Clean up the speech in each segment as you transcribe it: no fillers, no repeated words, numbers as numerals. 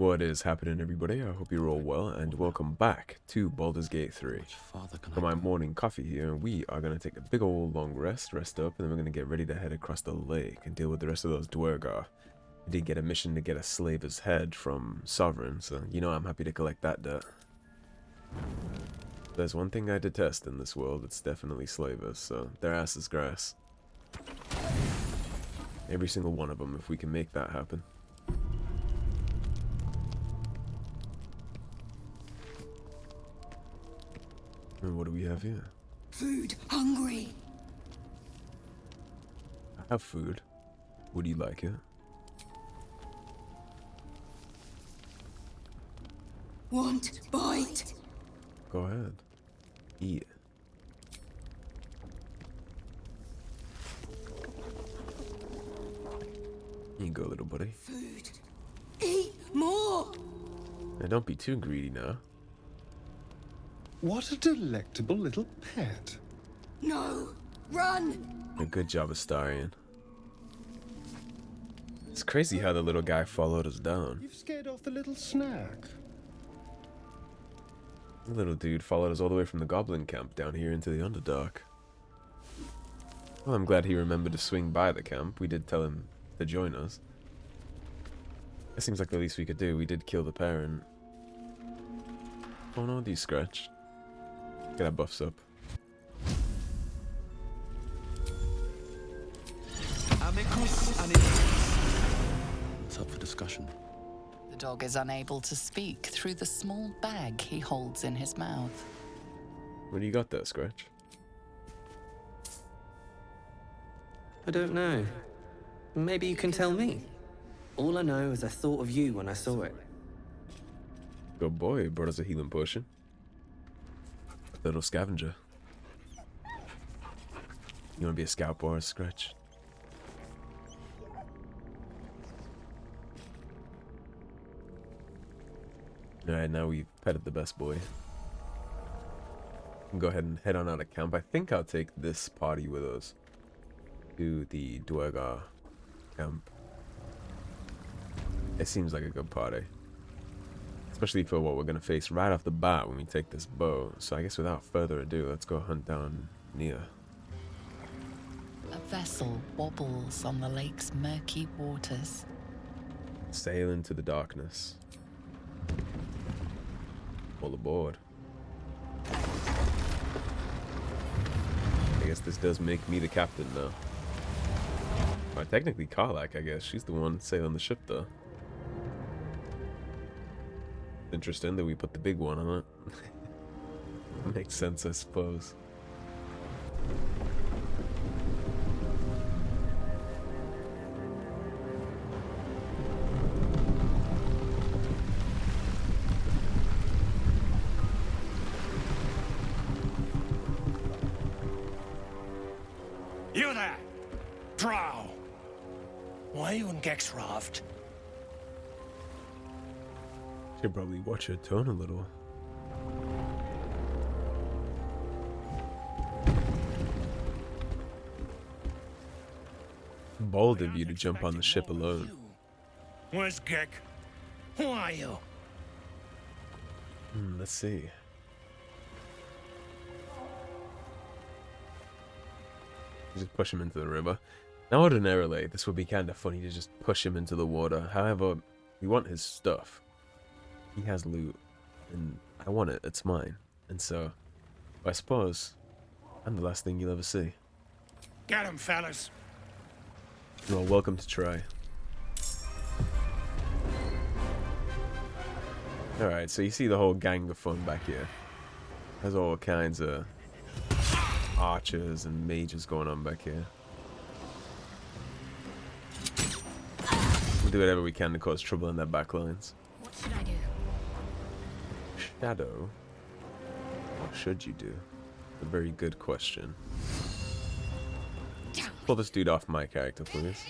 What is happening, everybody? I hope you're all well, and welcome back to Baldur's Gate 3. For my morning coffee here, we are going to take a big old long rest up, and then we're going to get ready to head across the lake and deal with the rest of those Duergar. We did get a mission to get a slaver's head from Sovereign, so you know I'm happy to collect that dirt. There's one thing I detest in this world, it's definitely slavers, so their ass is grass. Every single one of them, if we can make that happen. And what do we have here? Food, hungry. I have food. Would you like it? Want bite? Go ahead. Eat. Here you go, little buddy. Food. Eat more. Now don't be too greedy now. What a delectable little pet. No. Run. A good job, Astarion. It's crazy how the little guy followed us down. You've scared off the little snack. The little dude followed us all the way from the goblin camp down here into the Underdark. Well, I'm glad he remembered to swing by the camp. We did tell him to join us. It seems like the least we could do. We did kill the parent. Oh no, these scratch. Get our buffs up. It's up for discussion. The dog is unable to speak through the small bag he holds in his mouth. What do you got there, Scratch? I don't know. Maybe you can tell me. All I know is I thought of you when I saw it. Good boy, brought us a healing potion. Little scavenger. You wanna be a scout boy, Scratch? Alright, now we've petted the best boy. Go ahead and head on out of camp. I think I'll take this party with us to the Duergar camp. It seems like a good party. Especially for what we're going to face right off the bat when we take this bow. So I guess without further ado, let's go hunt down Nia. A vessel wobbles on the lake's murky waters. Sail into the darkness. All aboard. I guess this does make me the captain now. Well, technically Karlak, I guess. She's the one sailing the ship though. Interesting that we put the big one on it. Makes sense, I suppose. You there! Drow! Why are you in Gexraft? Should probably watch her tone a little. Bold of you to jump on the ship alone. Where's Gek? Who are you? Let's see. Just push him into the river. Now ordinarily, this would be kind of funny to just push him into the water. However, we want his stuff. He has loot, and I want it. It's mine. And so, I suppose, I'm the last thing you'll ever see. Get him, fellas. Well, welcome to try. Alright, so you see the whole gang of fun back here. There's all kinds of archers and mages going on back here. We'll do whatever we can to cause trouble in their backlines. What should I do? Shadow, what should you do? A very good question. Pull this dude off my character, please.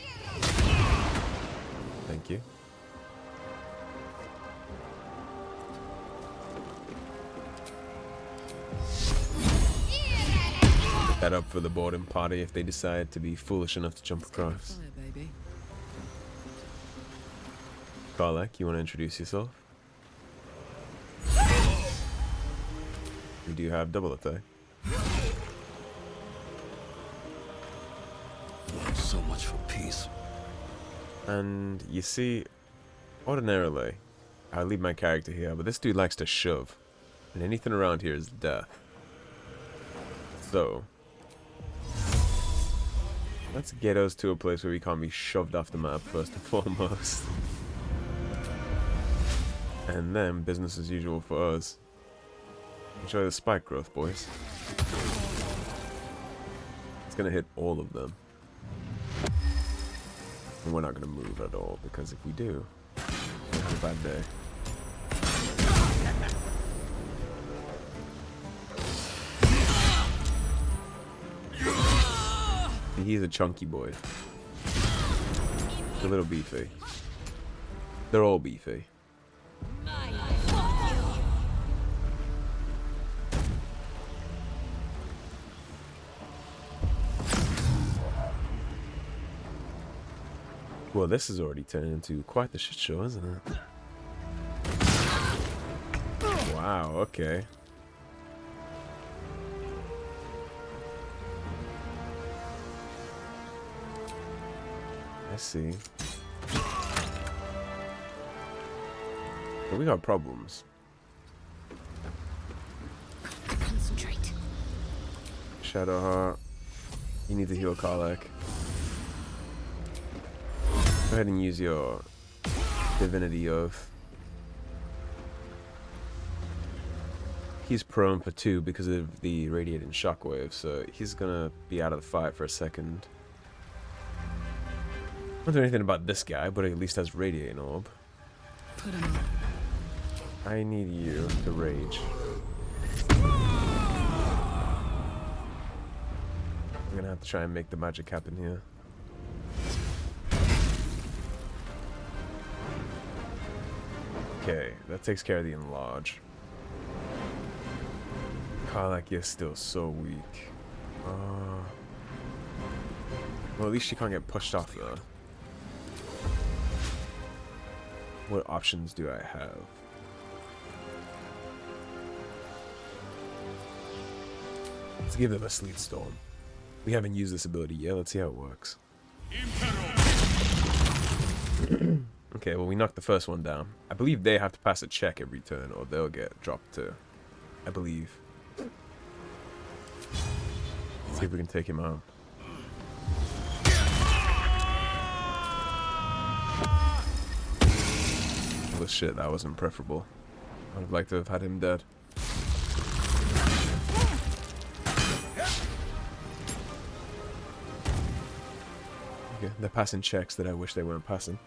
Thank you. Put that up for the boarding party if they decide to be foolish enough to jump across. Karlach, you want to introduce yourself? We do have double attack. So much for peace. And you see, ordinarily, I'll leave my character here, but this dude likes to shove. And anything around here is death. So, let's get us to a place where we can't be shoved off the map first and foremost. And then business as usual for us. Enjoy the spike growth, boys. It's gonna hit all of them. And we're not gonna move at all, because if we do, we'll have a bad day. He's a chunky boy. A little beefy. They're all beefy. Well, this is already turning into quite the shit show, isn't it? Wow, okay. I see. But we got problems. Concentrate. Shadowheart. You need to heal Karlach. Go ahead and use your Divinity Oath. He's prone for 2 because of the radiating shockwave, so he's gonna be out of the fight for a second. I don't know anything about this guy, but he at least has Radiating Orb. Put him up. I need you to rage. I'm gonna have to try and make the magic happen here. Okay, that takes care of the enlarge. Karlach is still so weak. Well, at least she can't get pushed off though. What options do I have? Let's give them a Sleet Storm. We haven't used this ability yet. Let's see how it works. Okay, well, we knocked the first one down. I believe they have to pass a check every turn or they'll get dropped too. I believe. Let's see if we can take him out. Oh shit, that wasn't preferable. I would like to have had him dead. Okay, they're passing checks that I wish they weren't passing.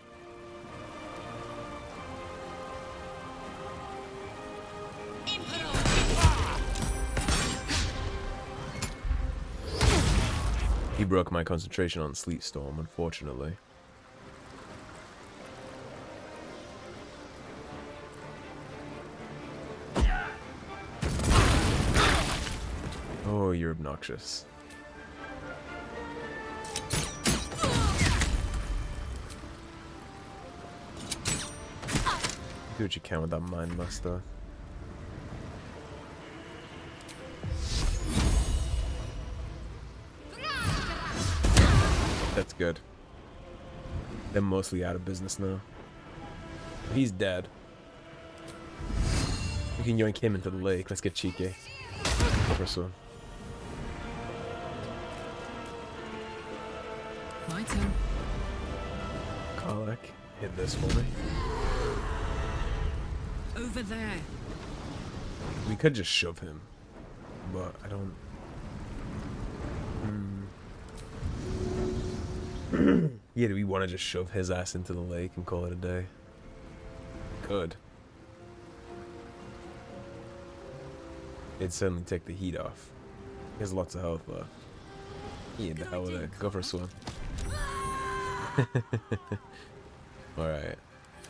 He broke my concentration on Sleet Storm, unfortunately. Oh, you're obnoxious. Do what you can with that Mind Master. That's good. They're mostly out of business now. He's dead. We can yoink him into the lake. Let's get cheeky. Go for one. My turn. Karlach, hit this for me. Over there. We could just shove him, but I don't. Yeah, do we want to just shove his ass into the lake and call it a day? Could. It'd certainly take the heat off. He has lots of health left. Yeah, the hell with it. Go for a swim. Alright.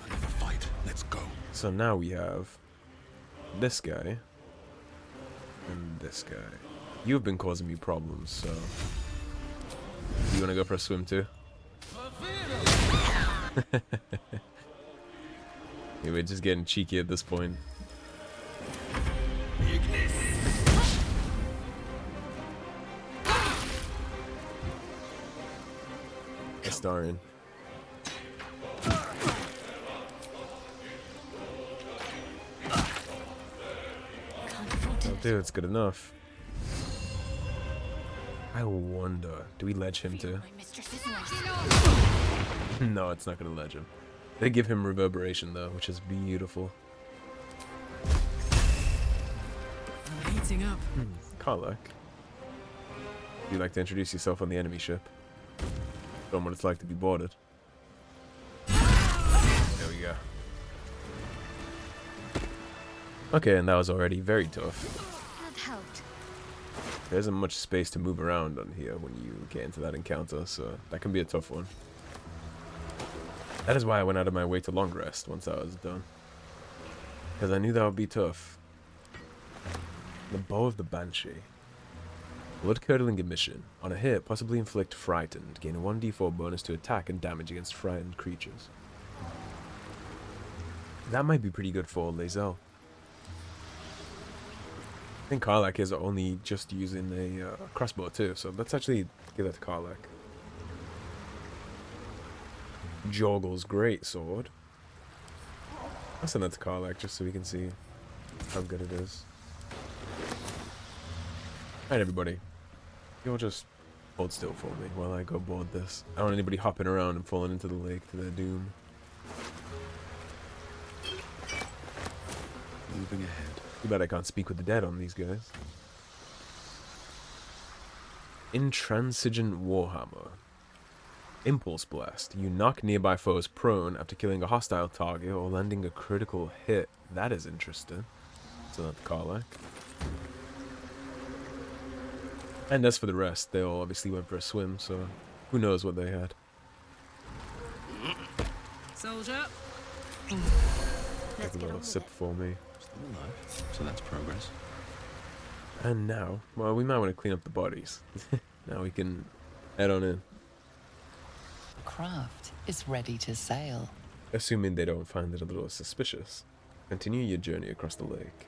Another fight. Let's go. So now we have this guy and this guy. You've been causing me problems, so you want to go for a swim too? Yeah, we're just getting cheeky at this point. Astarion. Oh, dude, it's good enough. I wonder, do we ledge him too? No, it's not gonna ledge him. They give him reverberation though, which is beautiful. I'm heating up. Karlach. Would you like to introduce yourself on the enemy ship? Show them what it's like to be boarded. There we go. Okay, and that was already very tough. That helped. There isn't much space to move around on here when you get into that encounter, so that can be a tough one. That is why I went out of my way to long rest once I was done. Because I knew that would be tough. The Bow of the Banshee. Blood-curdling emission. On a hit, possibly inflict frightened. Gain a 1d4 bonus to attack and damage against frightened creatures. That might be pretty good for Lae'zel. I think Karlach is only just using a crossbow too, so let's actually give that to Karlach. Jorgel's great sword. I'll send that to Karlach just so we can see how good it is. Alright everybody, you'll just hold still for me while I go board this. I don't want anybody hopping around and falling into the lake to their doom. Moving ahead. Too bad I can't speak with the dead on these guys. Intransigent Warhammer. Impulse Blast. You knock nearby foes prone after killing a hostile target or landing a critical hit. That is interesting. So that's Karlach. And as for the rest, they all obviously went for a swim, so who knows what they had. Soldier. Take a little sip for me. Still alive, so that's progress. And now, well, we might want to clean up the bodies. Now we can head on in. Craft is ready to sail. Assuming they don't find it a little suspicious. Continue your journey across the lake.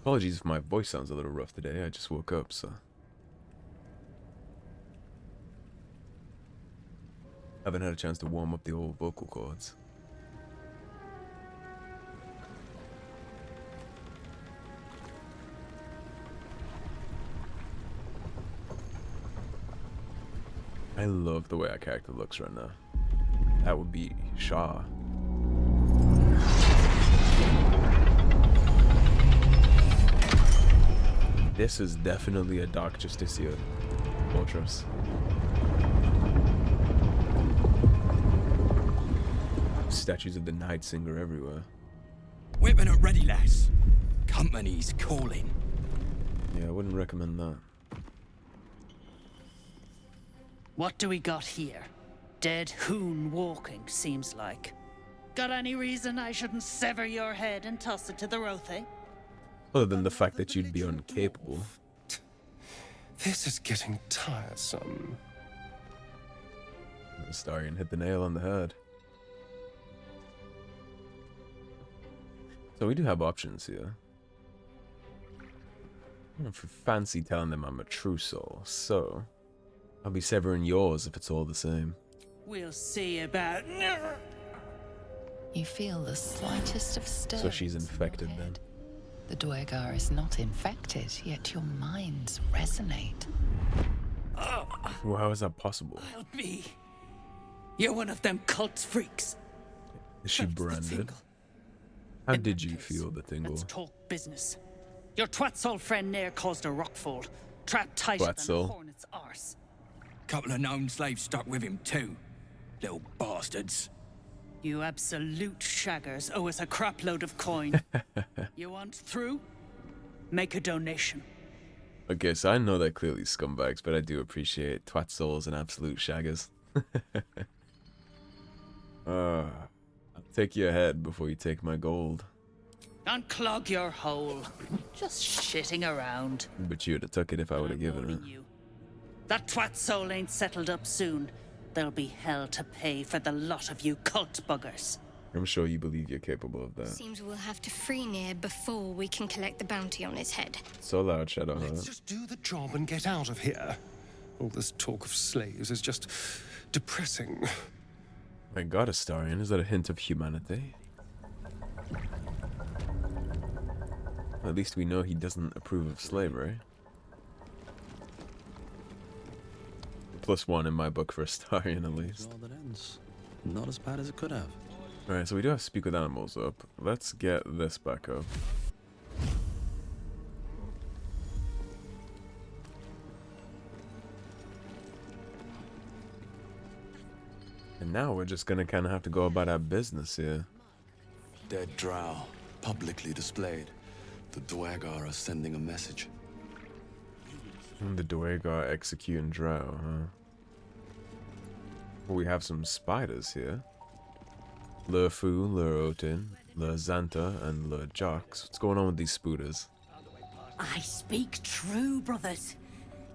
Apologies if my voice sounds a little rough today, I just woke up, so... Haven't had a chance to warm up the old vocal cords. I love the way our character looks right now. That would be Shah. This is definitely a Dark Justiciar fortress. Statues of the Night Singer everywhere. Weapon at ready, lass. Company's calling. Yeah, I wouldn't recommend that. What do we got here? Dead hoon walking, seems like. Got any reason I shouldn't sever your head and toss it to the Rothe? Other than the fact that you'd be incapable. This is getting tiresome. Astarion hit the nail on the head. So we do have options here. I don't know if you fancy telling them I'm a true soul, so I'll be severing yours if it's all the same. We'll see about... You feel the slightest of stir. So she's infected then. The Duergar is not infected, yet your minds resonate. Well, how is that possible? Help me. You're one of them cult freaks. Is she Felt the branded? tingle. How In did that you case, feel the tingle? Let's talk business. Your twat's old friend Nair caused a rockfall. Trapped tighter than a Twatsoul. hornet's arse. Couple of known slaves stuck with him too. Little bastards. You absolute shaggers owe us a crapload of coin. You want through? Make a donation. Okay, so I know they're clearly scumbags, but I do appreciate twat souls and absolute shaggers. I'll take your head before you take my gold. Unclog your hole. Just shitting around. But you'd have took it if I would have given it. Warning you. That twat soul ain't settled up soon. There'll be hell to pay for the lot of you cult buggers. I'm sure you believe you're capable of that. Seems we'll have to free Nier before we can collect the bounty on his head. So loud, Shadowheart. Let's just do the job and get out of here. All this talk of slaves is just depressing. My god, Astarion, is that a hint of humanity? At least we know he doesn't approve of slavery. +1 in my book for Astarion, at least. Well, that ends. Not as bad as it could have. Alright, so we do have Speak with Animals up. Let's get this back up. And now we're just gonna kind of have to go about our business here. Dead drow, publicly displayed. The Duergar are sending a message. The Duergar executing drow, huh? Well, we have some spiders here. Lurfu, Lurotin, Lurzanta, and Lurjox. What's going on with these spooters? I speak true, brothers.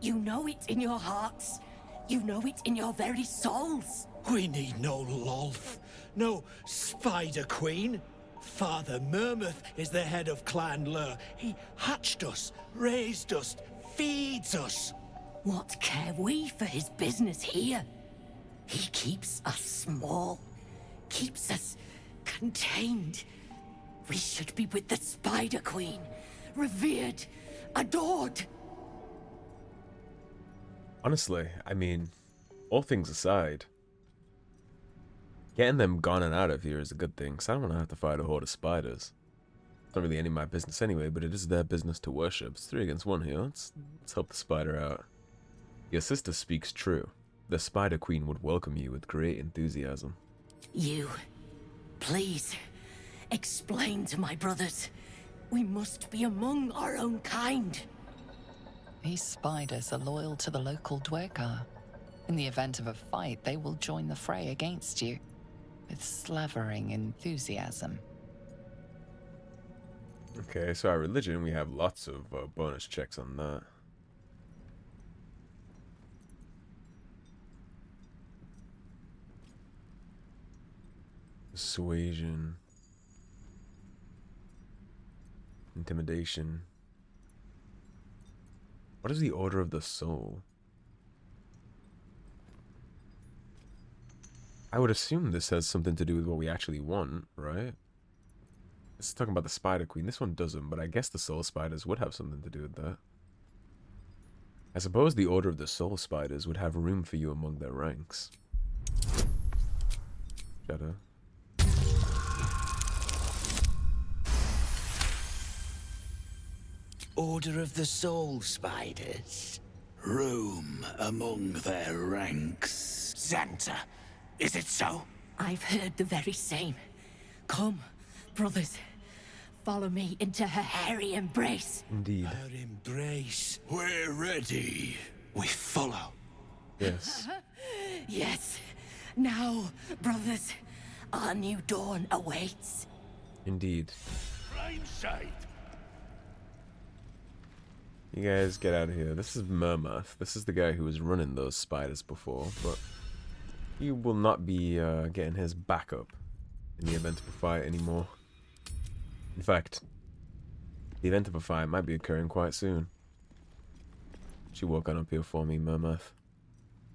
You know it in your hearts. You know it in your very souls. We need no Lolth, no Spider Queen. Father Murmath is the head of Clan Lur. He hatched us, raised us, feeds us. What care we for his business here? He keeps us small, keeps us contained. We should be with the Spider Queen, revered, adored. Honestly, I mean, all things aside, getting them gone and out of here is a good thing, because I don't want to have to fight a horde of spiders. It's not really any of my business anyway, but it is their business to worship. It's 3 against 1 here. Let's help the spider out. Your sister speaks true. The Spider Queen would welcome you with great enthusiasm. You, please, explain to my brothers. We must be among our own kind. These spiders are loyal to the local Duergar. In the event of a fight, they will join the fray against you, with slavering enthusiasm. Okay, so our religion, we have lots of bonus checks on that. Persuasion. Intimidation. What is the Order of the Soul? I would assume this has something to do with what we actually want, right? This is talking about the Spider Queen. This one doesn't, but I guess the Soul Spiders would have something to do with that. I suppose the Order of the Soul Spiders would have room for you among their ranks. Shadow. Order of the Soul Spiders. Room among their ranks. Xanta, is it so? I've heard the very same. Come, brothers, follow me into her hairy embrace. Indeed. Her embrace. We're ready. We follow. Yes. Yes. Now, brothers, our new dawn awaits. Indeed. Blindside. You guys get out of here. This is Murmath. This is the guy who was running those spiders before, but he will not be getting his back up in the event of a fight anymore. In fact, the event of a fight might be occurring quite soon. She walk on up here for me, Murmath.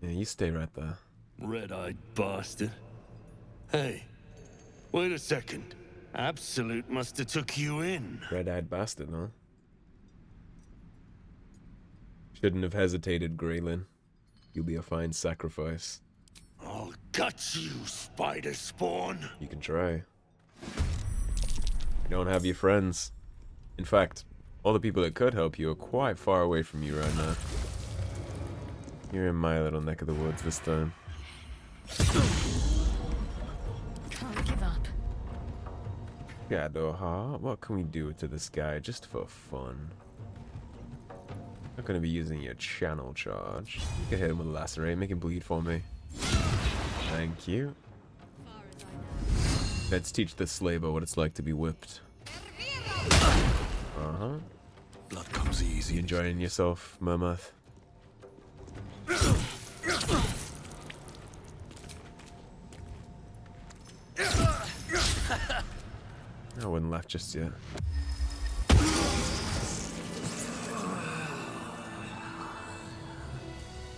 Yeah, you stay right there. Red-eyed bastard. Hey, wait a second. Absolute must have took you in. Red-eyed bastard, huh? Shouldn't have hesitated, Graylin. You'll be a fine sacrifice. I'll gut you, spider spawn. You can try. You don't have your friends. In fact, all the people that could help you are quite far away from you right now. You're in my little neck of the woods this time. Can't give up. Shadowheart, what can we do to this guy just for fun? Not gonna be using your channel charge. You can hit him with a lacerate, make him bleed for me. Thank you. Let's teach this slaver what it's like to be whipped. Uh-huh. Blood comes easy. You enjoying yourself, Murmath? I wouldn't laugh just yet.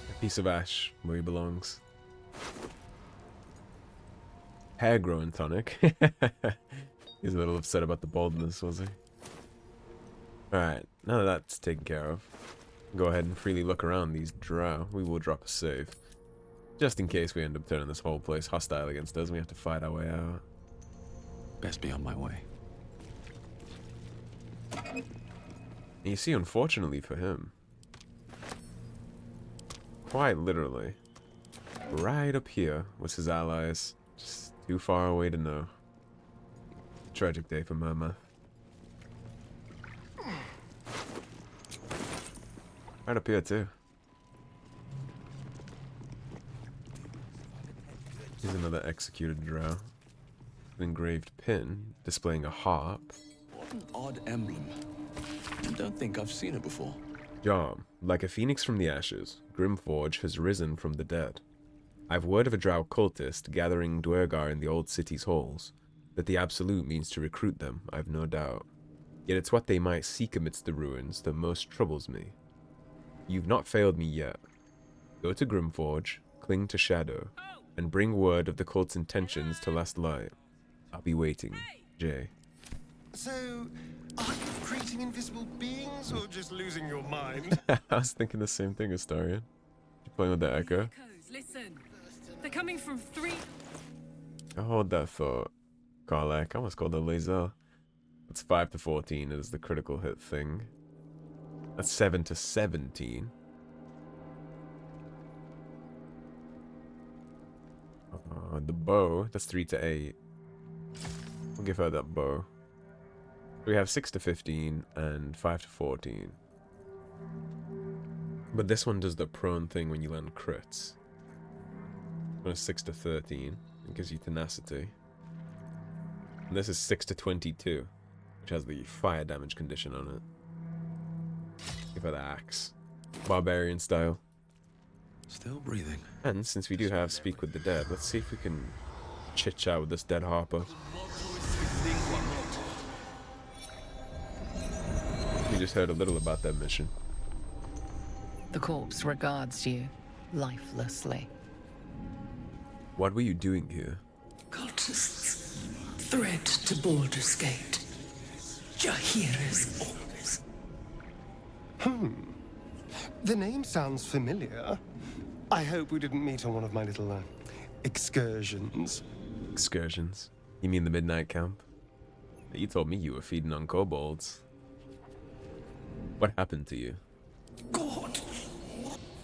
A piece of ash where he belongs. Hair growing tonic. He's a little upset about the baldness, was he? Alright, now that that's taken care of, go ahead and freely look around these drow. We will drop a save. Just in case we end up turning this whole place hostile against us and we have to fight our way out. Best be on my way. And you see, unfortunately for him, quite literally, right up here was his allies, just too far away to know. Tragic day for Murmath. Right up here too. Here's another executed drow. An engraved pin displaying a harp. What an odd emblem. I don't think I've seen it before. Jarm, like a phoenix from the ashes, Grimforge has risen from the dead. I've word of a drow cultist gathering Duergar in the old city's halls. That the Absolute means to recruit them, I've no doubt. Yet it's what they might seek amidst the ruins that most troubles me. You've not failed me yet. Go to Grimforge, cling to Shadow, and bring word of the cult's intentions to Last Light. I'll be waiting, Jay. So, are you creating invisible beings or just losing your mind? I was thinking the same thing, Astarion. You playing with the echo? Echoes, listen. They're coming from 3. I hold that thought. Karlak, I almost called it laser. It's 5 to 14, it is the critical hit thing. That's 7 to 17. The bow, that's 3 to 8. We'll give her that bow. We have 6 to 15 and 5 to 14. But this one does the prone thing when you land crits. One is 6 to 13. It gives you tenacity. And this is 6 to 22, which has the fire damage condition on it. Give her the axe. Barbarian style. Still breathing. And since we do have Speak with the Dead, let's see if we can chit-chat with this dead harper. We just heard a little about that mission. The corpse regards you lifelessly. What were you doing here? Cultists, threat to Baldur's Gate. Jahira's orders. The name sounds familiar. I hope we didn't meet on one of my little excursions. Excursions? You mean the midnight camp? You told me you were feeding on kobolds. What happened to you? God.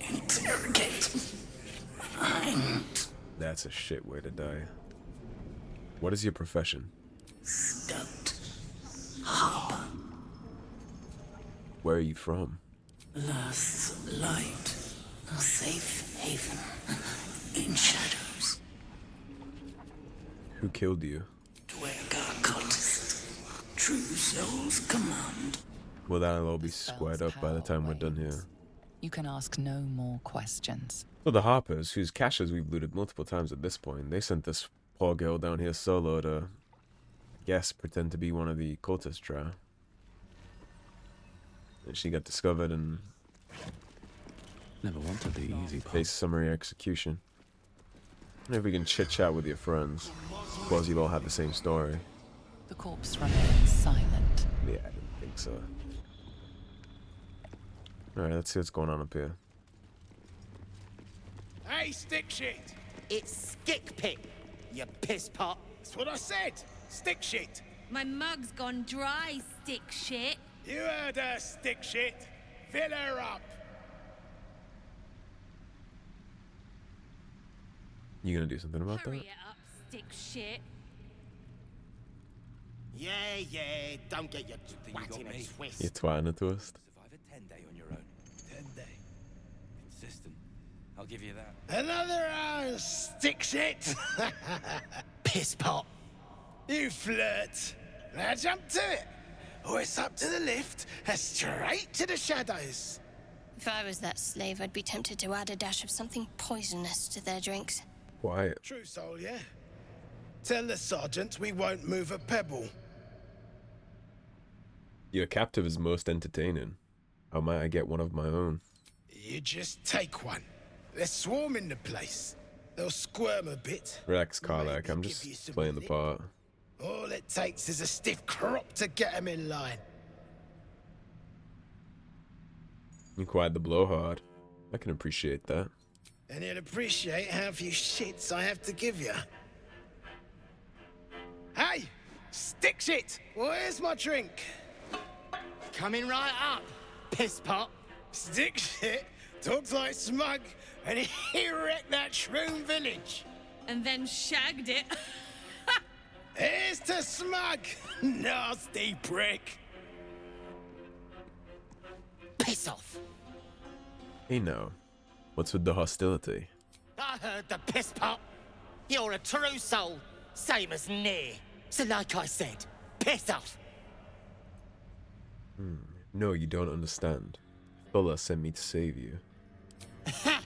Interrogate. Mind. That's a shit way to die. What is your profession? Scout. Harper. Where are you from? Last light. A safe haven. In shadows. Who killed you? Duergar cultist. True souls command. Well, that'll all be squared up by the time we're done here. You can ask no more questions. So the Harpers, whose caches we've looted multiple times at this point, they sent this poor girl down here solo to, I guess, pretend to be one of the cultist drow. And she got discovered and Never wanted the easy part. face summary execution. Maybe we can chit-chat with your friends. Suppose you all have the same story. The corpse remains silent. Yeah, I didn't think so. Alright, let's see what's going on up here. Hey, stick shit! It's Skickpit, you piss pot. That's what I said! Stick shit! My mug's gone dry, stick shit. You heard her, stick shit! Fill her up! You gonna do something about Hurry that? it up, stick shit. Yeah, don't get your twat in a twist. You're twatting a twist. Survive a 10-day on your own. 10-day. Consistent. I'll give you that. Another hour, stick shit! Piss pot. You flirt! Now jump to it! or it's up to the lift and straight to the shadows. If I was that slave, I'd be tempted to add a dash of something poisonous to their drinks. Quiet. True soul, yeah? Tell the sergeant we won't move a pebble. Your captive is most entertaining. How might I get one of my own? You just take one. They're swarming the place. They'll squirm a bit. Relax, Karlak. I'm just playing the part. All it takes is a stiff crop to get them in line. You quite the blowhard. I can appreciate that. And you'll appreciate how few shits I have to give you. Hey! Stick shit! Where's my drink? Coming right up, piss pot. Stick shit talks like smug, and he wrecked that shroom village. And then shagged it. Here's to smug, nasty prick. Piss off. Hey now, what's with the hostility? I heard the piss pot. You're a true soul, same as near. So like I said, piss off. No, you don't understand. Fuller sent me to save you. Ha!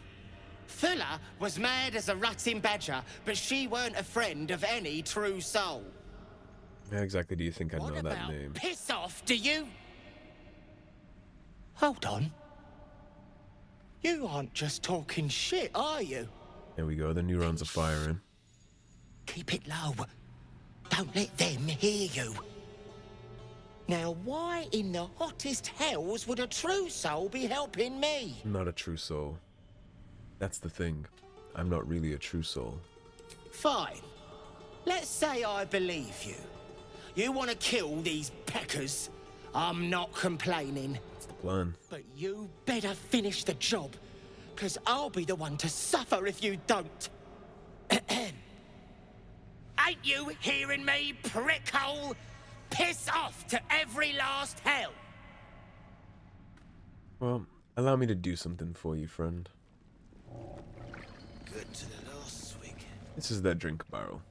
Fuller was mad as a rutting badger, but she weren't a friend of any true soul. How exactly do you think I know What that about name? piss off, do you? Hold on. You aren't just talking shit, are you? There we go, the neurons are firing. Keep it low. Don't let them hear you. Now, why in the hottest hells would a true soul be helping me? I'm not a true soul. That's the thing. I'm not really a true soul. Fine. Let's say I believe you. You want to kill these peckers. I'm not complaining. That's the plan. But you better finish the job, because I'll be the one to suffer if you don't. Ain't you hearing me, prickhole? Piss off to every last hell! Well, allow me to do something for you, friend. Good to the last swig. This is that drink barrel.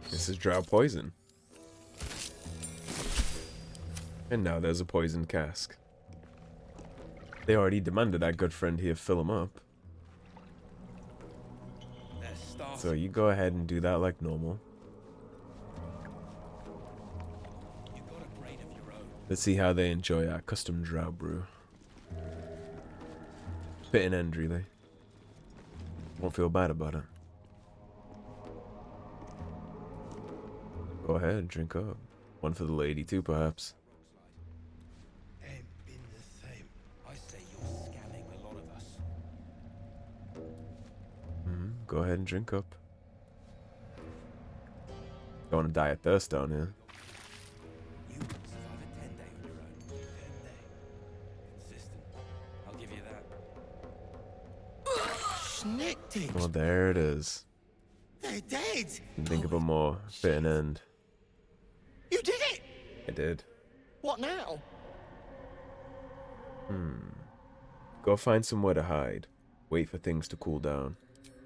This is drow poison. And now there's a poisoned cask. They already demanded our good friend here fill him up. So you go ahead and do that like normal. Let's see how they enjoy our custom drow brew. Bit an end, really. Won't feel bad about it. Go ahead, drink up. One for the lady too, perhaps. Ain't been the same. I say you're scamming a lot of us. Go ahead and drink up. Don't want to die of thirst down here. You can survive a 10-day on your own. 10-day. Consistent. I'll give you that. Snicked it. Well, there it is. They're dead. Think of a more fitting end. You did it. I did. What now? Go find somewhere to hide. Wait for things to cool down.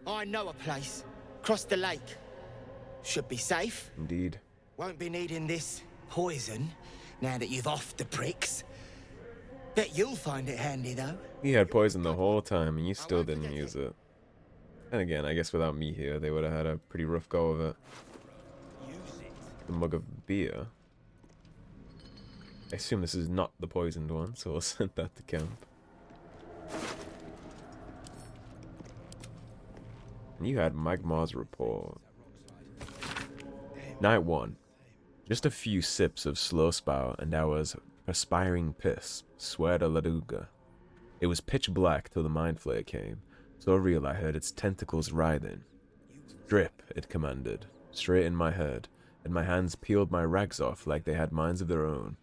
I know a place. Across the lake. Should be safe. Indeed. Won't be needing this poison now that you've offed the pricks. Bet you'll find it handy, though. He had poison the whole time and you still didn't use it. And again, I guess without me here, they would have had a pretty rough go of it. The mug of beer. I assume this is not the poisoned one, so we'll send that to camp. And you had Magmar's report. Night 1. Just a few sips of slow spout and I was perspiring piss, swear to Laduga. It was pitch black till the Mind Flayer came, so real I heard its tentacles writhing. Drip, it commanded, straight in my head, and my hands peeled my rags off like they had minds of their own.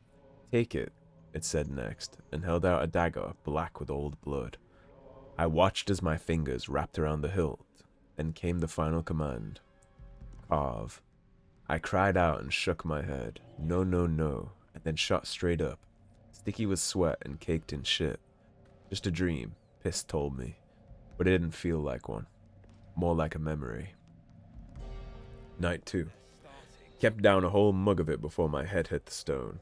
Take it, it said next, and held out a dagger black with old blood. I watched as my fingers wrapped around the hilt, and came the final command. Carve. I cried out and shook my head. No, no, no, and then shot straight up. Sticky with sweat and caked in shit. Just a dream, Piss told me. But it didn't feel like one. More like a memory. Night 2. Kept down a whole mug of it before my head hit the stone.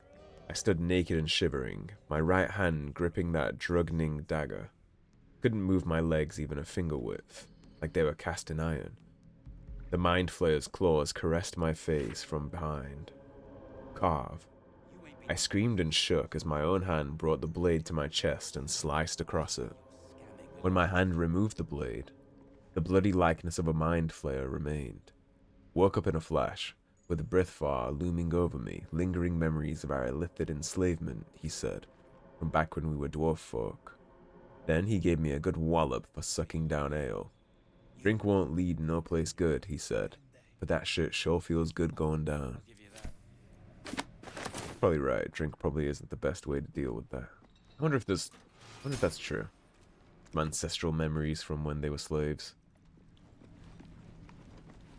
I stood naked and shivering, my right hand gripping that drugning dagger. Couldn't move my legs even a finger width, like they were cast in iron. The Mind Flayer's claws caressed my face from behind. Carve. I screamed and shook as my own hand brought the blade to my chest and sliced across it. When my hand removed the blade, the bloody likeness of a Mind Flayer remained. Woke up in a flash, with Brithvar looming over me, lingering memories of our illithid enslavement, he said, from back when we were dwarf folk. Then he gave me a good wallop for sucking down ale. Drink won't lead no place good, he said, but that shit sure feels good going down. Probably right, drink probably isn't the best way to deal with that. I wonder if that's true. Some ancestral memories from when they were slaves.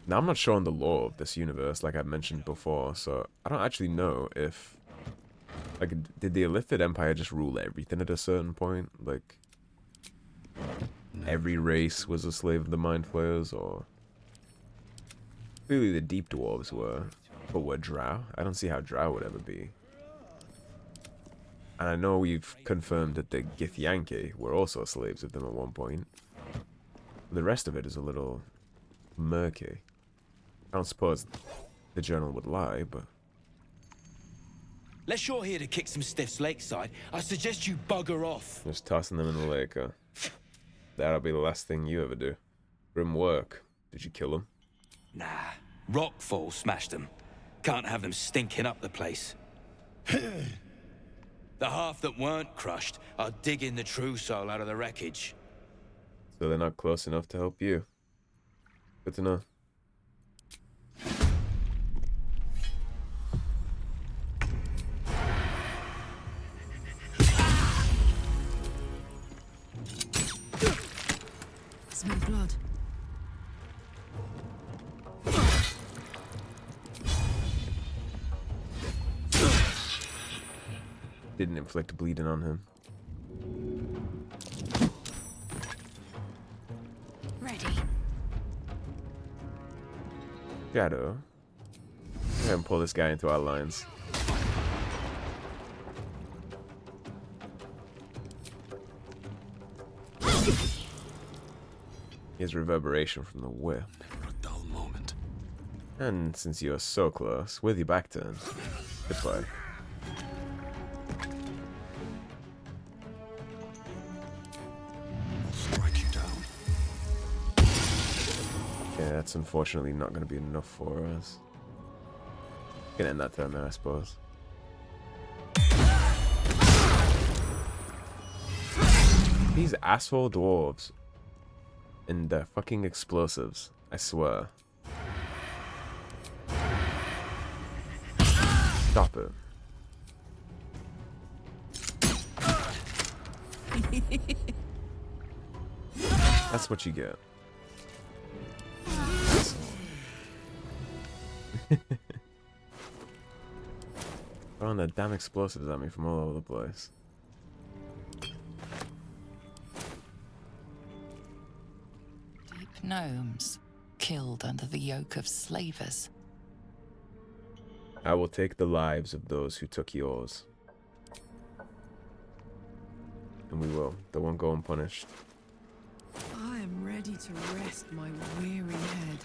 Now, I'm not sure on the lore of this universe, like I mentioned before, so I don't actually know if... Like, did the Illithid Empire just rule everything at a certain point? Like, every race was a slave of the Mind Flayers, or... Clearly the Deep Dwarves were, but were Drow? I don't see how Drow would ever be. And I know we've confirmed that the Githyanki were also slaves of them at one point. The rest of it is a little murky. I don't suppose the journal would lie, but... Unless you're here to kick some stiffs lakeside, I suggest you bugger off. Just tossing them in the lake, huh? That'll be the last thing you ever do. Grim work. Did you kill them? Nah. Rockfall smashed them. Can't have them stinking up the place. The half that weren't crushed are digging the true soul out of the wreckage. So they're not close enough to help you. Good to know. Smell blood. Didn't inflict bleeding on him. Ready. Shadow. Go ahead and pull this guy into our lines. Here's reverberation from the whip. Never a dull moment. And since you're so close, with your back turned, goodbye. Strike you down. Yeah, that's unfortunately not going to be enough for us. Can end that turn there, I suppose. These asshole dwarves and their fucking explosives, I swear. Stop it. That's what you get. Throwing the damn explosives at me from all over the place. Deep gnomes, killed under the yoke of slavers. I will take the lives of those who took yours. And we will. They won't go unpunished. I am ready to rest my weary head.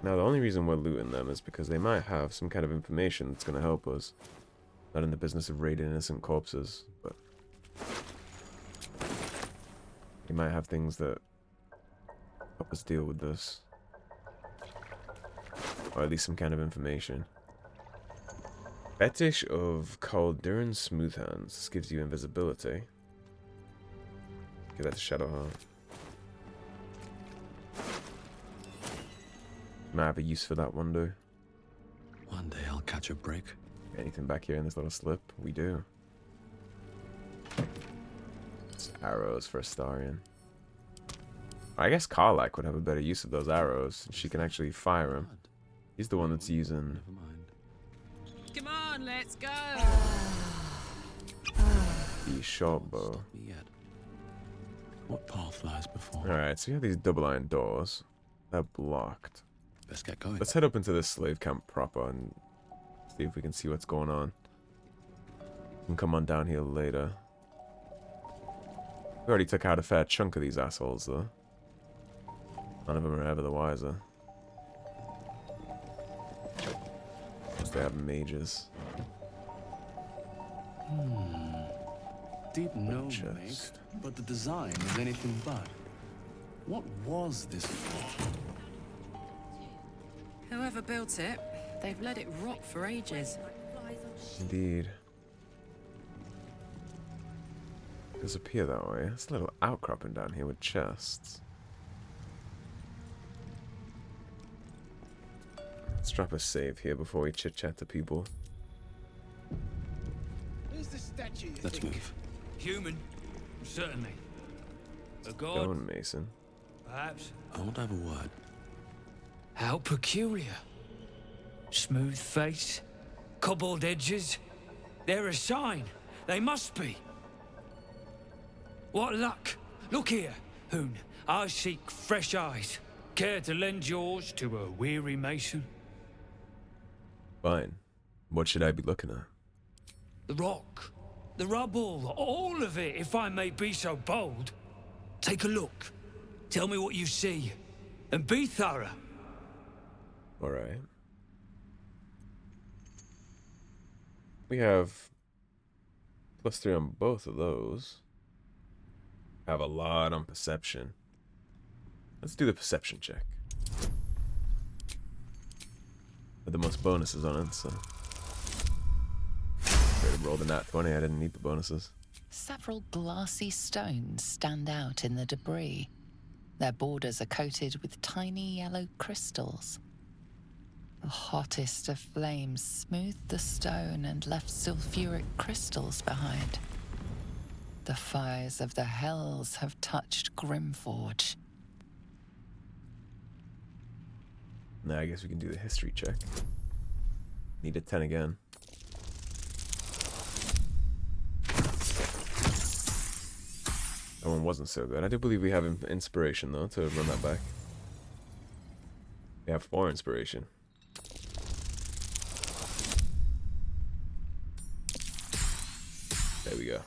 Now, the only reason we're looting them is because they might have some kind of information that's going to help us. Not in the business of raiding innocent corpses, but... they might have things that help us deal with this. Or at least some kind of information. Fetish of Calduran Smoothhands. This gives you invisibility. Give that to Shadowheart. Might have a use for that one, do. One day I'll catch a break. Anything back here in this little slip? We do. It's arrows for Astarion. I guess Karlak would have a better use of those arrows. She can actually fire them. He's the one that's using... Never mind. Come on, let's go. the short bow. Stop me yet. What path lies before? Alright, so you have these double iron doors. They're blocked. Let's get going. Let's head up into this slave camp proper and see if we can see what's going on. We can come on down here later. We already took out a fair chunk of these assholes, though. None of them are ever the wiser. Unless they have mages. Deep no make, but the design is anything but. What was this for? Whoever built it, they've let it rot for ages. Indeed. Disappear that way. There's a little outcropping down here with chests. Let's drop a save here before we chit-chat to people. Who's the statue? Let's move. Human, certainly. A god, Stonemason. perhaps. I want to have a word. How peculiar. Smooth face, cobbled edges. They're a sign. They must be. What luck. Look here, Hoon. I seek fresh eyes. Care to lend yours to a weary mason? Fine. What should I be looking at? The rock, the rubble, all of it, if I may be so bold. Take a look. Tell me what you see. And be thorough. Alright. We have +3 on both of those. Have a lot on perception. Let's do the perception check. With the most bonuses on it, so. Great to roll the nat 20, I didn't need the bonuses. Several glassy stones stand out in the debris. Their borders are coated with tiny yellow crystals. The hottest of flames smoothed the stone and left sulfuric crystals behind. The fires of the hells have touched Grimforge. Now I guess we can do the history check. Need a 10 again. That one wasn't so good. I do believe we have inspiration though to run that back. We have 4 inspiration. There we go.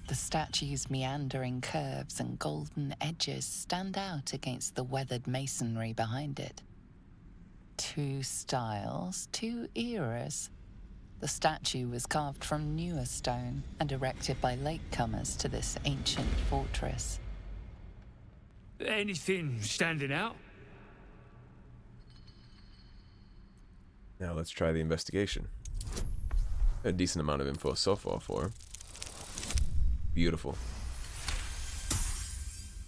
The statue's meandering curves and golden edges stand out against the weathered masonry behind it. 2 styles, 2 eras. The statue was carved from newer stone and erected by latecomers to this ancient fortress. Anything standing out? Now let's try the investigation. A decent amount of info so far for him. Beautiful.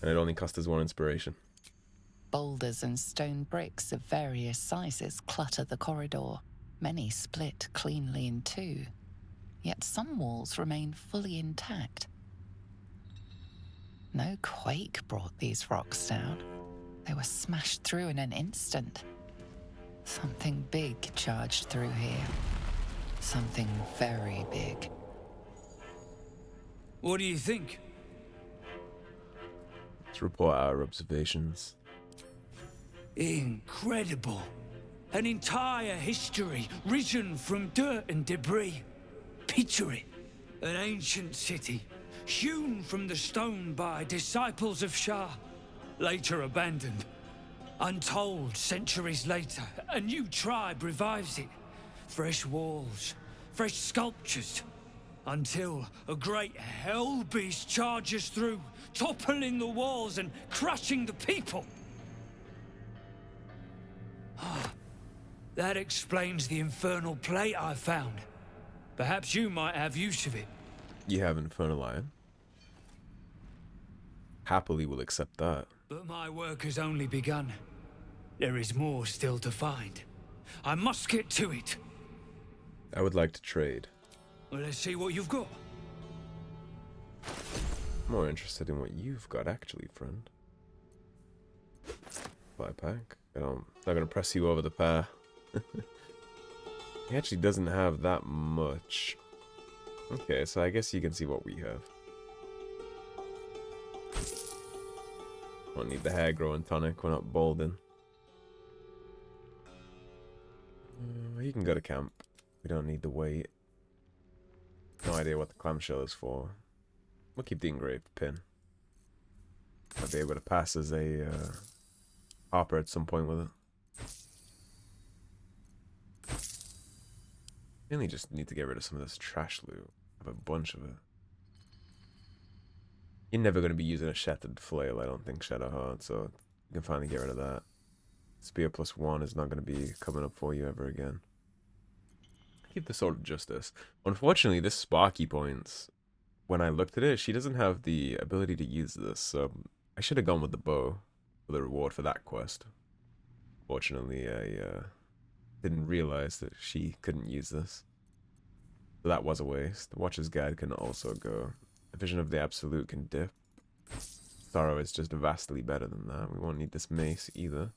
And it only cost us 1 inspiration. Boulders and stone bricks of various sizes clutter the corridor. Many split cleanly in 2. Yet some walls remain fully intact. No quake brought these rocks down. They were smashed through in an instant. Something big charged through here. Something very big. What do you think? Let's report our observations. Incredible. An entire history risen from dirt and debris. Picture it. An ancient city, hewn from the stone by disciples of Shah, later abandoned. Untold centuries later, a new tribe revives it. Fresh walls, fresh sculptures, until a great hell beast charges through, toppling the walls and crushing the people. That explains the infernal plate I found. Perhaps you might have use of it. You have Infernal Iron. Happily will accept that. But my work has only begun. There is more still to find. I must get to it. I would like to trade. Well, let's see what you've got. More interested in what you've got, actually, friend. Buy pack. I'm not gonna press you over the pair. He actually doesn't have that much. Okay, so I guess you can see what we have. Won't need the hair growing tonic, we're not balding. You can go to camp. We don't need to wait. No idea what the clamshell is for. We'll keep the engraved pin. Might be able to pass as a hopper at some point with it. Mainly just need to get rid of some of this trash loot. I have a bunch of it. You're never going to be using a shattered flail, I don't think, Shadowheart, so you can finally get rid of that. Spear +1 is not going to be coming up for you ever again. Keep the Sword of Justice. Unfortunately, this Sparky points, when I looked at it, she doesn't have the ability to use this, so I should have gone with the bow for the reward for that quest. Fortunately, I didn't realize that she couldn't use this. So that was a waste. The Watcher's Guide can also go. A Vision of the Absolute can dip. Sorrow is just vastly better than that. We won't need this mace either.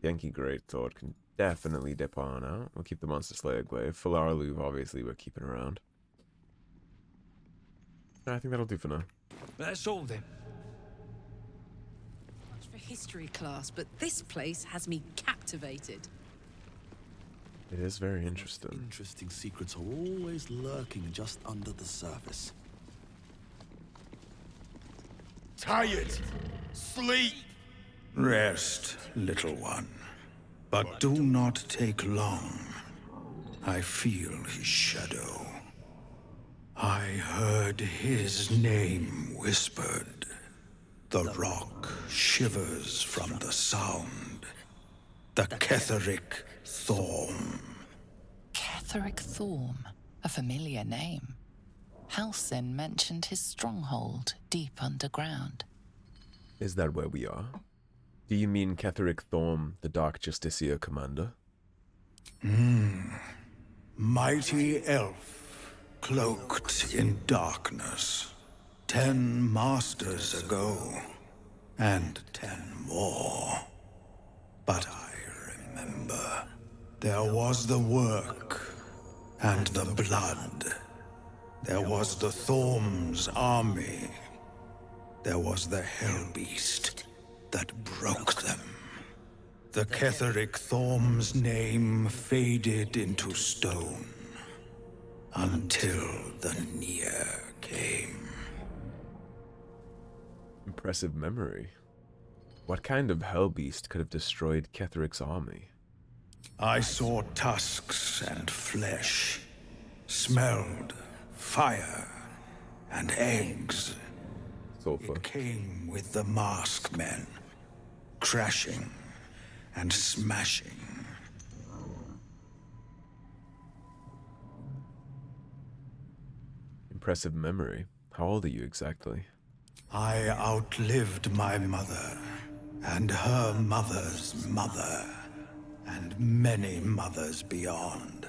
Yankee Greatsword can definitely dip on out. We'll keep the Monster Slayer Glaive. Falara Louvre, obviously, we're keeping around. I think that'll do for now. That's all then. Much for history class, but this place has me captivated. It is very interesting. Interesting secrets are always lurking just under the surface. Tired. Sleep. Rest, little one. But do not take long. I feel his shadow. I heard his name whispered. The rock shivers from the sound. The Ketheric Thorm. Ketheric Thorm, a familiar name. Halsin mentioned his stronghold deep underground. Is that where we are? Do you mean Ketheric Thorm, the Dark Justiciar commander? Mighty elf, cloaked in darkness. 10 masters ago, and 10 more. But I remember. There was the work, and the blood. There was the Thorm's army. There was the Hellbeast that broke them. The Ketheric Thorm's name faded into stone until the Near came. Impressive memory. What kind of Hellbeast could have destroyed Ketheric's army? I saw tusks and flesh, smelled fire and eggs. Sulfur. It came with the mask men, crashing and smashing. Impressive memory. How old are you exactly? I outlived my mother, and her mother's mother, and many mothers beyond.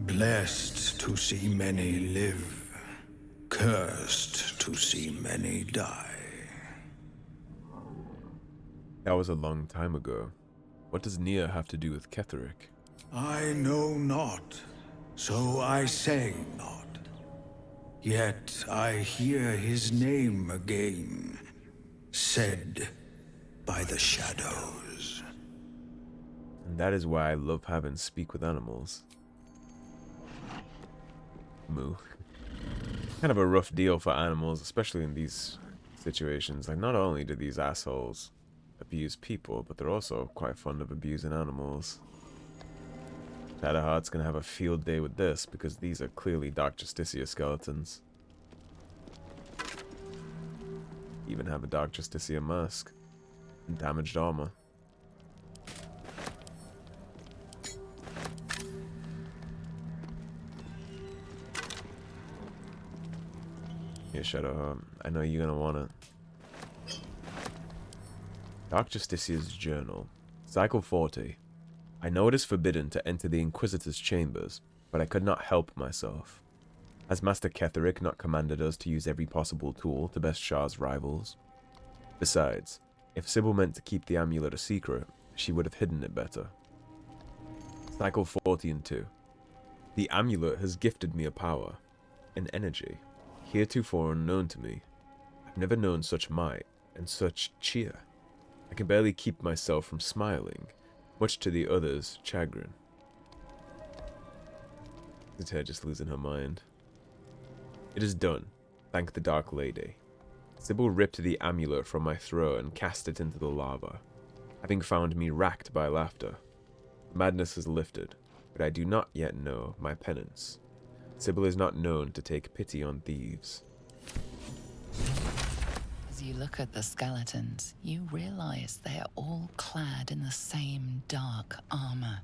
Blessed to see many live, cursed to see many die. That was a long time ago. What does Nia have to do with Ketheric? I know not, so I say not. Yet I hear his name again, said by the shadows. And that is why I love having speak with animals. Moo. Kind of a rough deal for animals, especially in these situations. Like, not only do these assholes abuse people, but they're also quite fond of abusing animals. Shadowheart's gonna have a field day with this, because these are clearly Dark Justiciar skeletons. Even have a Dark Justiciar mask. And damaged armor. Here, Shadowheart. I know you're gonna want it. Dark Justiciar's Journal. Cycle 40. I know it is forbidden to enter the Inquisitor's chambers, but I could not help myself. Has Master Ketheric not commanded us to use every possible tool to best Shah's rivals? Besides, if Sybil meant to keep the amulet a secret, she would have hidden it better. Cycle 40 and 2. The amulet has gifted me a power, an energy. heretofore unknown to me. I've never known such might and such cheer. I can barely keep myself from smiling, much to the others' chagrin. Rothe just losing her mind. It is done, thank the Dark Lady. Sybil ripped the amulet from my throat and cast it into the lava, having found me racked by laughter. Madness is lifted, but I do not yet know my penance. Sybil is not known to take pity on thieves. As you look at the skeletons, you realize they are all clad in the same dark armor.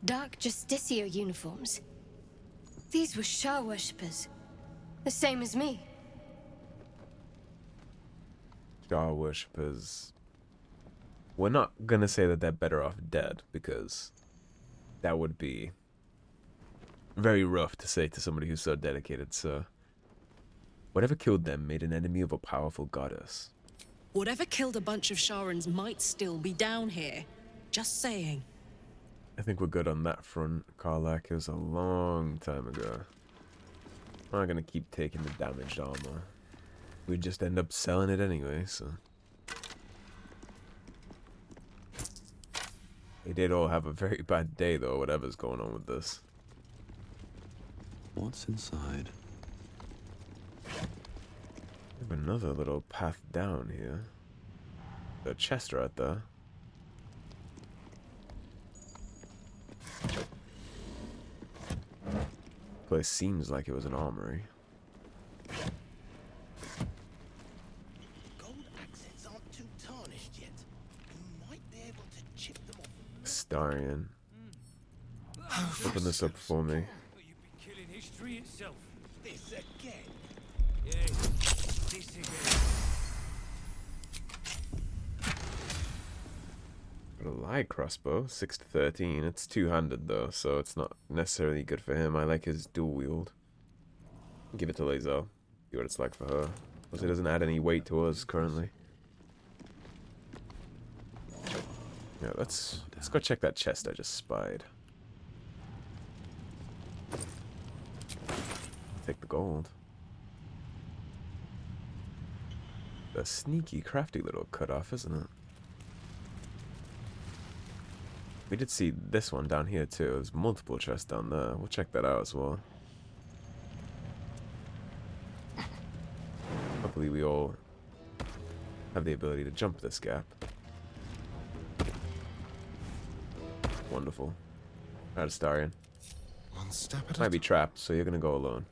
Dark Justiciar uniforms. These were Shah worshippers. The same as me. Shah worshippers. We're not gonna say that they're better off dead, because that would be very rough to say to somebody who's so dedicated, so whatever killed them made an enemy of a powerful goddess. Whatever killed a bunch of Sharans might still be down here. Just saying. I think we're good on that front. Karlach, it was a long time ago. I'm not gonna keep taking the damaged armor. We'd just end up selling it anyway, so. They did all have a very bad day, though, whatever's going on with this. What's inside? We have another little path down here. A chest right there. Place seems like it was an armory. Gold accents aren't too tarnished yet. You might be able to chip them off. Starion. Open this up for me. You'd be killing history itself. This again. Yes, this again. Got a light crossbow, 6 to 13. It's two-handed though, so it's not necessarily good for him. I like his dual wield. Give it to Lae'zel. See what it's like for her. Plus, it doesn't add any weight to us currently. Yeah, let's go check that chest I just spied. Take the gold. A sneaky, crafty little cutoff, isn't it? We did see this one down here too. There's multiple chests down there. We'll check that out as well. Hopefully we all have the ability to jump this gap. Wonderful. Right, Astarion. One step at a Might be trapped, so you're gonna go alone.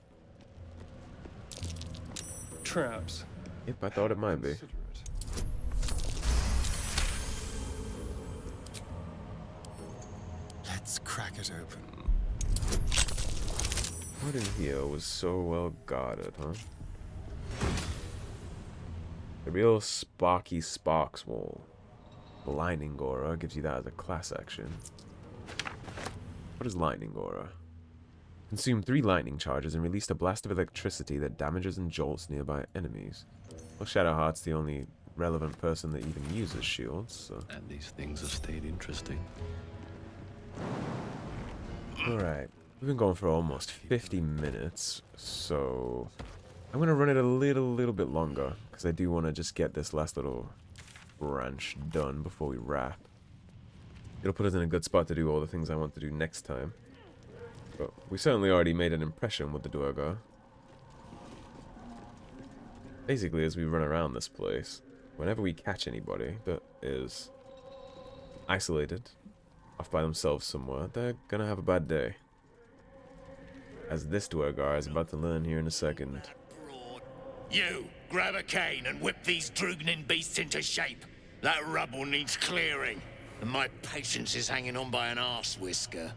Traps. Yep, I thought it might be. Let's crack it open. What in here was so well guarded, huh? The real Sparky Sparks wall. The Lightning Aura gives you that as a class action. What is Lightning Aura? Consume 3 lightning charges and release a blast of electricity that damages and jolts nearby enemies. Well, Shadowheart's the only relevant person that even uses shields, so. And these things have stayed interesting. Alright, we've been going for almost 50 minutes, so I'm gonna run it a little bit longer, because I do want to just get this last little branch done before we wrap. It'll put us in a good spot to do all the things I want to do next time. But we certainly already made an impression with the Duergar. Basically, as we run around this place, whenever we catch anybody that is isolated, off by themselves somewhere, they're gonna have a bad day. As this Duergar is about to learn here in a second. You, grab a cane and whip these Drugnin beasts into shape. That rubble needs clearing, and my patience is hanging on by an arse whisker.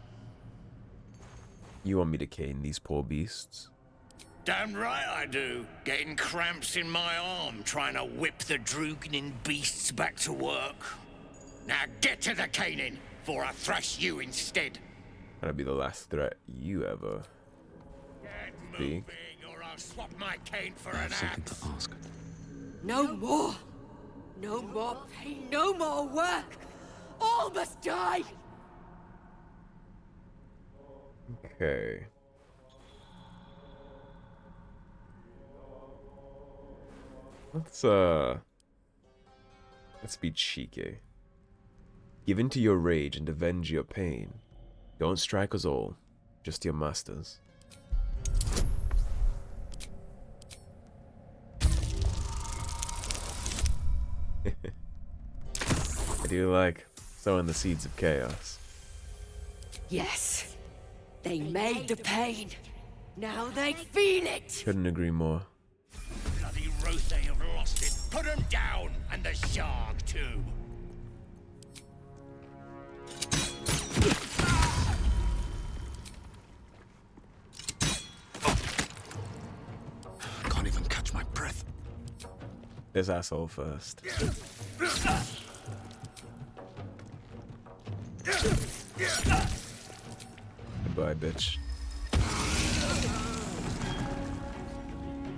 You want me to cane these poor beasts? Damn right I do. Getting cramps in my arm trying to whip the Drugnin beasts back to work. Now get to the caning, for I thrash you instead. That'll be the last threat you ever speak. Or I'll swap my cane for I an have something axe. to ask. No more! No more pain, no more work! All must die! Okay. Let's be cheeky. Give in to your rage and avenge your pain. Don't strike us all, just your masters. I do like sowing the seeds of chaos. Yes. They made the pain. Now they feel it. Couldn't agree more. Bloody Rothe have lost it. Put him down, and the shark too. Can't even catch my breath. This asshole first. Goodbye, bitch.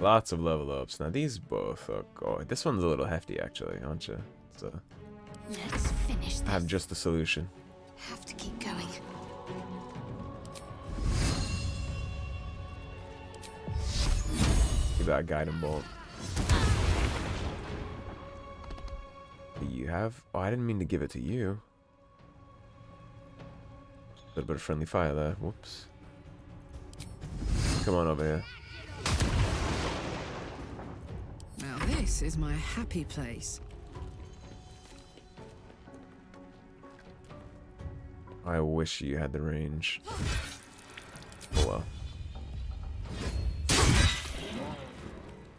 Lots of level ups. Now these both are... Oh, this one's a little hefty actually, aren't you? So Let's finish this. I have just the solution. Have to keep going. Give that guiding bolt. You have... Oh, I didn't mean to give it to you. A little bit of friendly fire there. Whoops. Come on over here. Now this is my happy place. I wish you had the range. Oh well.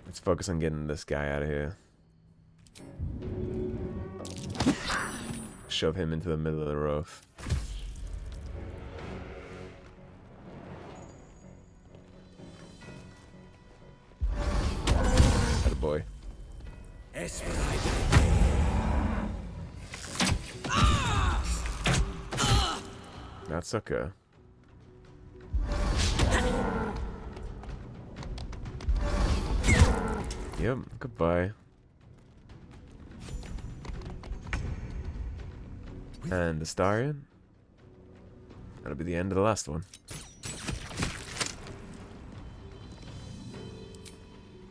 Let's focus on getting this guy out of here. Shove him into the middle of the Rothe. Attaboy. That's okay. Yep, goodbye. And the Starion. That'll be the end of the last one.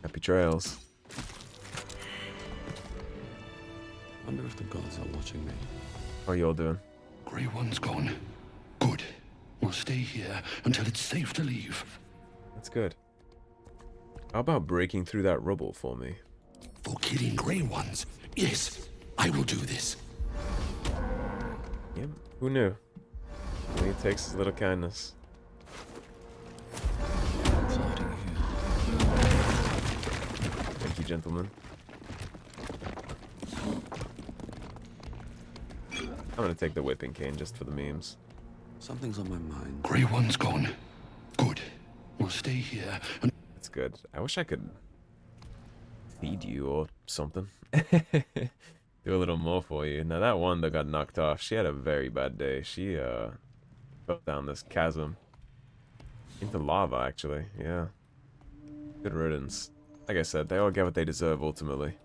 Happy trails. Wonder if the gods are watching me. How are you all doing? Grey One's gone. Good. We'll stay here until it's safe to leave. That's good. How about breaking through that rubble for me? For killing Grey Ones? Yes, I will do this. Yep, who knew? Only it takes a little kindness. Thank you, gentlemen. I'm gonna take the whipping cane just for the memes. Something's on my mind. Grey One's gone. Good. We'll stay here and... That's good. I wish I could feed you or something. Do a little more for you. Now that one that got knocked off, she had a very bad day. She fell down this chasm. Into lava, actually. Yeah. Good riddance. Like I said, they all get what they deserve ultimately.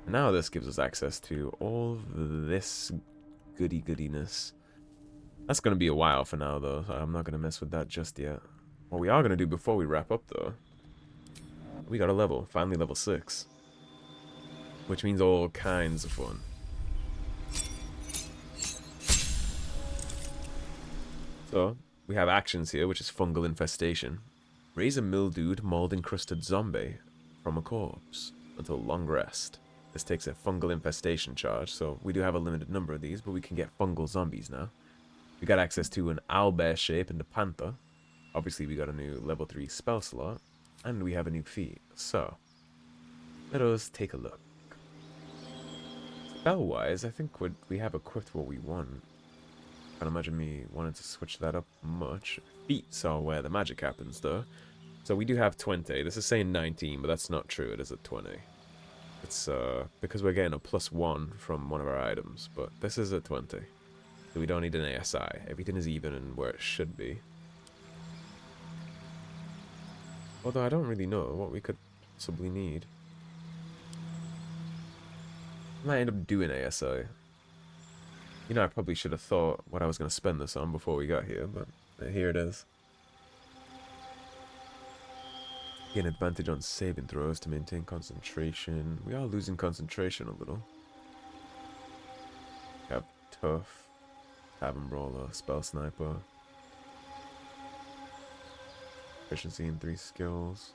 And now this gives us access to all of this goodiness. That's going to be a while for now, though. I'm not going to mess with that just yet. What we are going to do before we wrap up, though, we got a level. Finally level 6. Which means all kinds of fun. So, we have actions here, which is fungal infestation. Raise a mildewed, mold-encrusted zombie from a corpse until long rest. This takes a fungal infestation charge, so we do have a limited number of these, but we can get fungal zombies now. We got access to an owlbear shape and a panther. Obviously, we got a new level 3 spell slot, and we have a new feat. So, let us take a look. Spell-wise, I think we have equipped what we want. Can't imagine me wanting to switch that up much. Feats are where the magic happens, though. So we do have 20. This is saying 19, but that's not true. It is a 20. It's because we're getting a +1 from one of our items, but this is a 20. So we don't need an ASI. Everything is even and where it should be. Although I don't really know what we could possibly need. I might end up doing ASI. You know, I probably should have thought what I was going to spend this on before we got here, but here it is. Gain advantage on saving throws to maintain concentration. We are losing concentration a little. We have Tough, Tavern Brawler, Spell Sniper. Efficiency in 3 skills.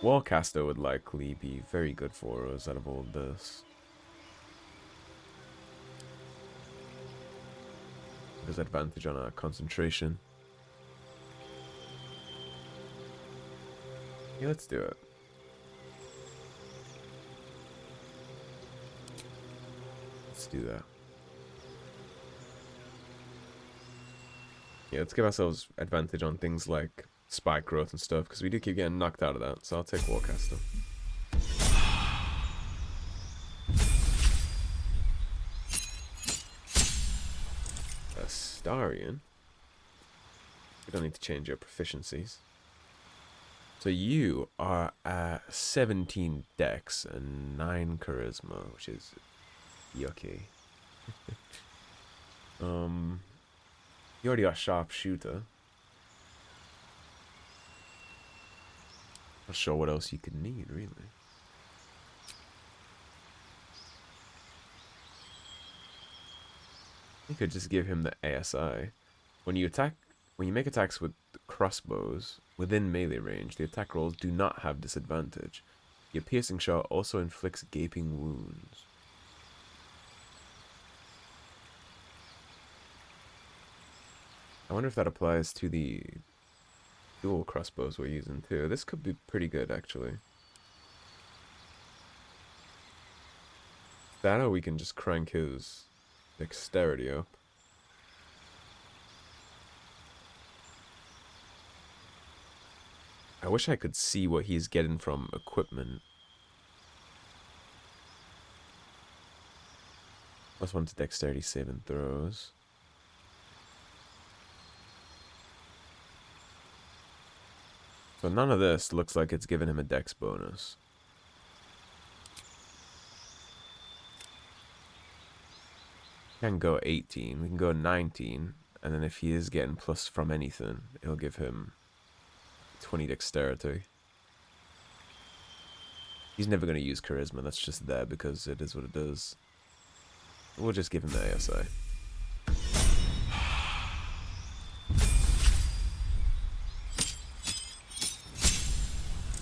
Warcaster would likely be very good for us out of all this. There's advantage on our concentration. Yeah, let's do it. Let's do that. Yeah, let's give ourselves advantage on things like spike growth and stuff, because we do keep getting knocked out of that, so I'll take Warcaster. Astarion. We don't need to change your proficiencies. So you are at 17 dex and 9 charisma, which is yucky. You already got sharpshooter. Not sure what else you could need, really. You could just give him the ASI. When you make attacks with crossbows within melee range, the attack rolls do not have disadvantage. Your piercing shot also inflicts gaping wounds. I wonder if that applies to the dual crossbows we're using too. This could be pretty good, actually. That, or we can just crank his dexterity up. I wish I could see what he's getting from equipment. +1 to dexterity saving throws. So none of this looks like it's giving him a dex bonus. We can go 18, we can go 19, and then if he is getting plus from anything, it'll give him 20 dexterity. He's never going to use charisma, that's just there because it is what it is. We'll just give him the ASI.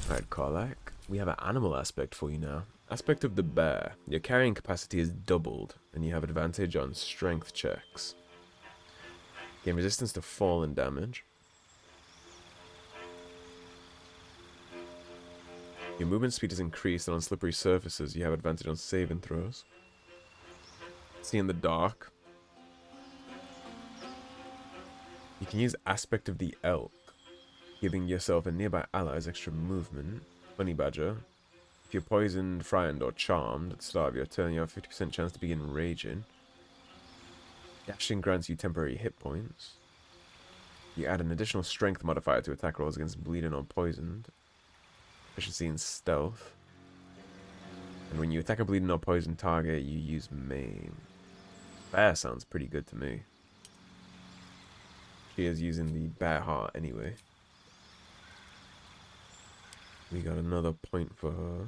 Alright, Karlach. We have an animal aspect for you now. Aspect of the bear. Your carrying capacity is doubled, and you have advantage on strength checks. Gain resistance to falling damage. Your movement speed is increased, and on slippery surfaces, you have advantage on saving throws. See in the dark. You can use Aspect of the Elk, giving yourself and nearby allies extra movement. Honey Badger. If you're poisoned, frightened, or charmed at the start of your turn, you have a 50% chance to begin raging. Dashing grants you temporary hit points. You add an additional strength modifier to attack rolls against bleeding or poisoned. Efficiency in stealth. And when you attack a bleeding or poisoned target, you use maim. Bear sounds pretty good to me. She is using the bear heart anyway. We got another point for her.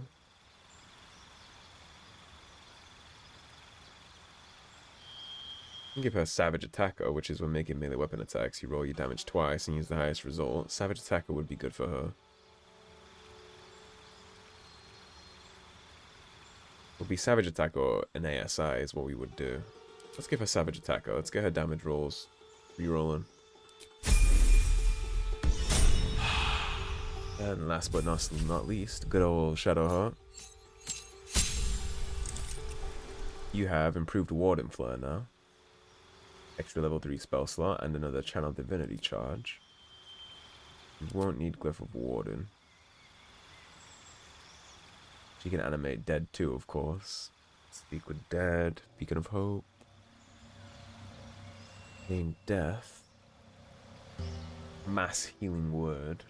You can give her Savage Attacker, which is when making melee weapon attacks, you roll your damage twice and use the highest result. Savage Attacker would be good for her. Would be Savage Attacker or an ASI is what we would do. Let's give her Savage Attacker. Let's get her damage rolls re-rolling. And last but not least, good old Shadowheart. You have improved Warden Flare now. Extra level 3 spell slot and another Channel Divinity charge. You won't need Glyph of Warden. She can animate Dead too, of course. Speak with Dead, Beacon of Hope. Name Death. Mass Healing Word.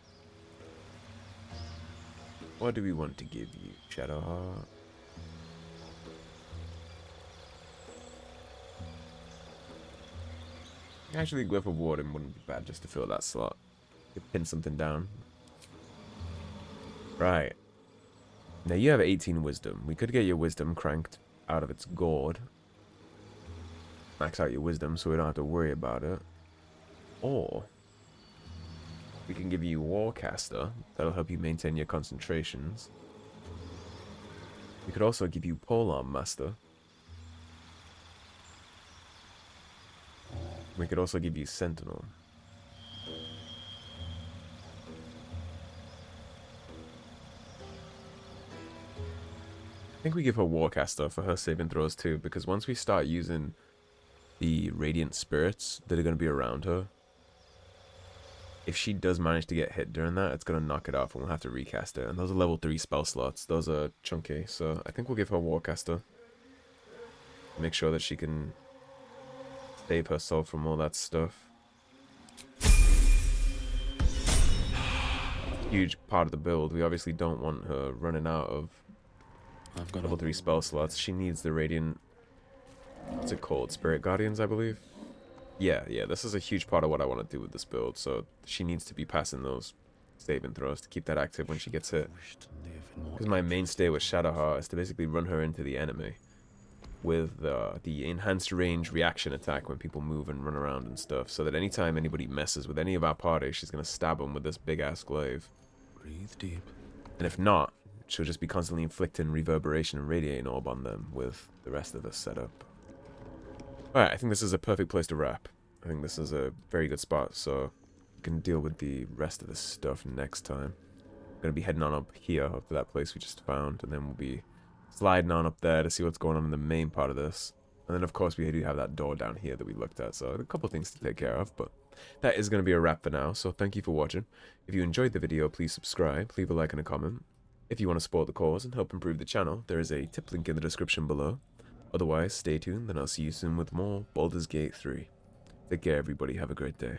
What do we want to give you, Shadowheart? Actually, Glyph of Warden wouldn't be bad just to fill that slot. Could pin something down. Right. Now you have 18 wisdom. We could get your wisdom cranked out of its gourd. Max out your wisdom so we don't have to worry about it. Or we can give you Warcaster. That'll help you maintain your concentrations. We could also give you Polearm Master. We could also give you Sentinel. I think we give her Warcaster for her saving throws too, because once we start using the Radiant Spirits that are going to be around her, if she does manage to get hit during that, it's going to knock it off and we'll have to recast it. And those are level 3 spell slots. Those are chunky, so I think we'll give her Warcaster. Make sure that she can save herself from all that stuff. Huge part of the build. We obviously don't want her running out of level 3 spell slots. She needs the Radiant... What's it called? Spirit Guardians, I believe? Yeah, this is a huge part of what I want to do with this build, so she needs to be passing those saving throws to keep that active when she gets hit. Because my mainstay with Shadowheart is to basically run her into the enemy with the enhanced range reaction attack when people move and run around and stuff, so that anytime anybody messes with any of our party, she's going to stab them with this big-ass glaive. Breathe deep. And if not, she'll just be constantly inflicting reverberation and radiating orb on them with the rest of the setup. Alright, I think this is a perfect place to wrap. I think this is a very good spot, so we can deal with the rest of this stuff next time. I'm going to be heading on up here, up to that place we just found, and then we'll be sliding on up there to see what's going on in the main part of this. And then, of course, we do have that door down here that we looked at, so a couple things to take care of, but that is going to be a wrap for now, so thank you for watching. If you enjoyed the video, please subscribe, leave a like and a comment. If you want to support the cause and help improve the channel, there is a tip link in the description below. Otherwise, stay tuned, and I'll see you soon with more Baldur's Gate 3. Take care, everybody. Have a great day.